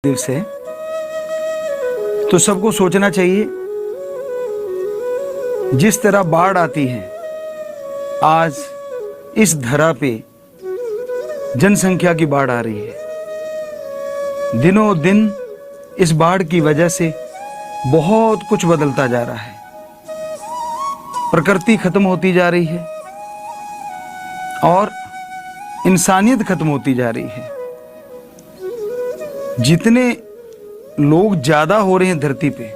दिवस है तो सबको सोचना चाहिए, जिस तरह बाढ़ आती है आज इस धरा पे जनसंख्या की बाढ़ आ रही है। दिनों दिन इस बाढ़ की वजह से बहुत कुछ बदलता जा रहा है। प्रकृति खत्म होती जा रही है और इंसानियत खत्म होती जा रही है। जितने लोग ज्यादा हो रहे हैं धरती पे,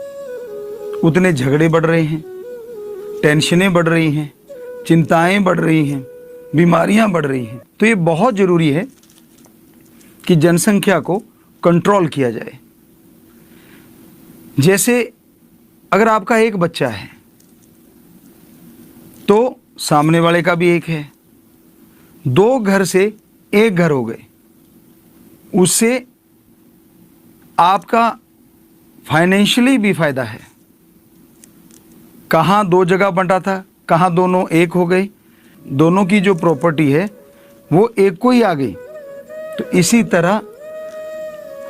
उतने झगड़े बढ़ रहे हैं, टेंशनें बढ़ रही हैं, चिंताएं बढ़ रही हैं, बीमारियां बढ़ रही हैं। तो ये बहुत जरूरी है कि जनसंख्या को कंट्रोल किया जाए। जैसे अगर आपका एक बच्चा है तो सामने वाले का भी एक है, दो घर से एक घर हो गए, उससे आपका फाइनेंशियली भी फायदा है। कहाँ दो जगह बंटा था, कहाँ दोनों एक हो गए, दोनों की जो प्रॉपर्टी है वो एक को ही आ गई। तो इसी तरह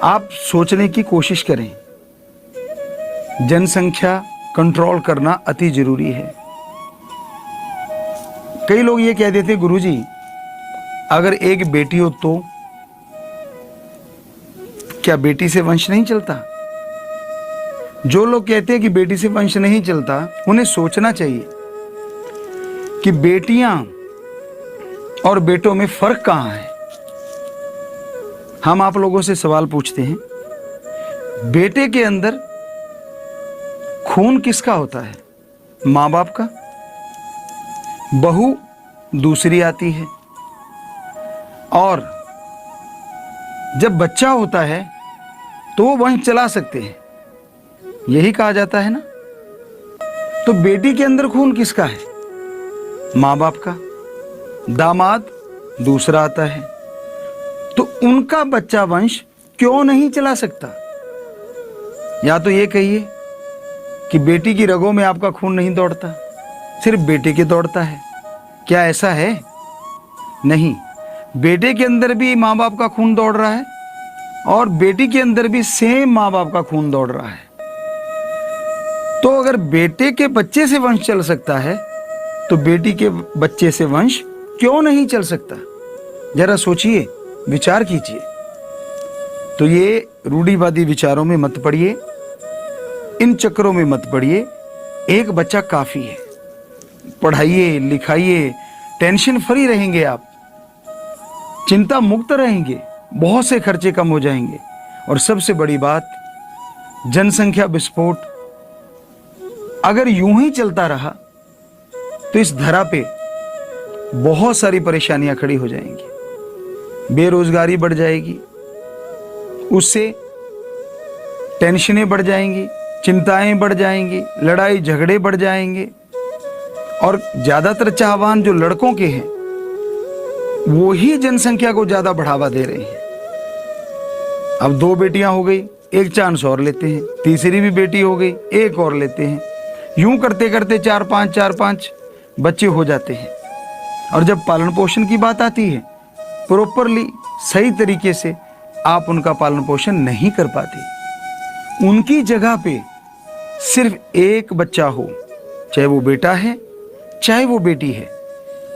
आप सोचने की कोशिश करें, जनसंख्या कंट्रोल करना अति जरूरी है। कई लोग ये कह देते गुरुजी अगर एक बेटी हो तो क्या बेटी से वंश नहीं चलता? जो लोग कहते हैं कि बेटी से वंश नहीं चलता, उन्हें सोचना चाहिए कि बेटियां और बेटों में फर्क कहां है। हम आप लोगों से सवाल पूछते हैं, बेटे के अंदर खून किसका होता है? मां बाप का। बहू दूसरी आती है और जब बच्चा होता है तो वो वंश चला सकते हैं, यही कहा जाता है ना। तो बेटी के अंदर खून किसका है? मां बाप का। दामाद दूसरा आता है, तो उनका बच्चा वंश क्यों नहीं चला सकता? या तो ये कहिए कि बेटी की रगों में आपका खून नहीं दौड़ता, सिर्फ बेटे के दौड़ता है। क्या ऐसा है? नहीं, बेटे के अंदर भी मां बाप का खून दौड़ रहा है और बेटी के अंदर भी सेम मां बाप का खून दौड़ रहा है। तो अगर बेटे के बच्चे से वंश चल सकता है तो बेटी के बच्चे से वंश क्यों नहीं चल सकता? जरा सोचिए, विचार कीजिए। तो ये रूढ़िवादी विचारों में मत पड़िए, इन चक्रों में मत पड़िए। एक बच्चा काफी है, पढ़ाइए लिखाइए, टेंशन फ्री रहेंगे आप, चिंता मुक्त रहेंगे, बहुत से खर्चे कम हो जाएंगे। और सबसे बड़ी बात, जनसंख्या विस्फोट अगर यूं ही चलता रहा तो इस धरा पे बहुत सारी परेशानियां खड़ी हो जाएंगी। बेरोजगारी बढ़ जाएगी, उससे टेंशनें बढ़ जाएंगी, चिंताएं बढ़ जाएंगी, लड़ाई झगड़े बढ़ जाएंगे। और ज्यादातर चाहवान जो लड़कों के हैं वो ही जनसंख्या को ज्यादा बढ़ावा दे रहे हैं। अब दो बेटियां हो गई, एक चांस और लेते हैं, तीसरी भी बेटी हो गई, एक और लेते हैं। यूं करते करते चार पांच बच्चे हो जाते हैं। और जब पालन पोषण की बात आती है, प्रॉपरली सही तरीके से आप उनका पालन पोषण नहीं कर पाते। उनकी जगह पे सिर्फ एक बच्चा हो, चाहे वो बेटा है चाहे वो बेटी है,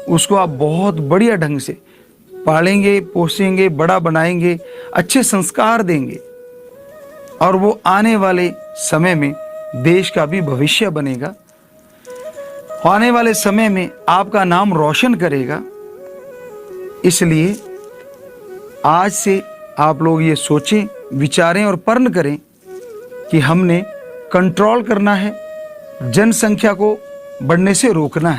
उसको आप बहुत बढ़िया ढंग से पालेंगे, पोसेंगे, बड़ा बनाएंगे, अच्छे संस्कार देंगे और वो आने वाले समय में देश का भी भविष्य बनेगा, आने वाले समय में आपका नाम रोशन करेगा। इसलिए आज से आप लोग ये सोचें, विचारें और प्रण करें कि हमने कंट्रोल करना है, जनसंख्या को बढ़ने से रोकना है।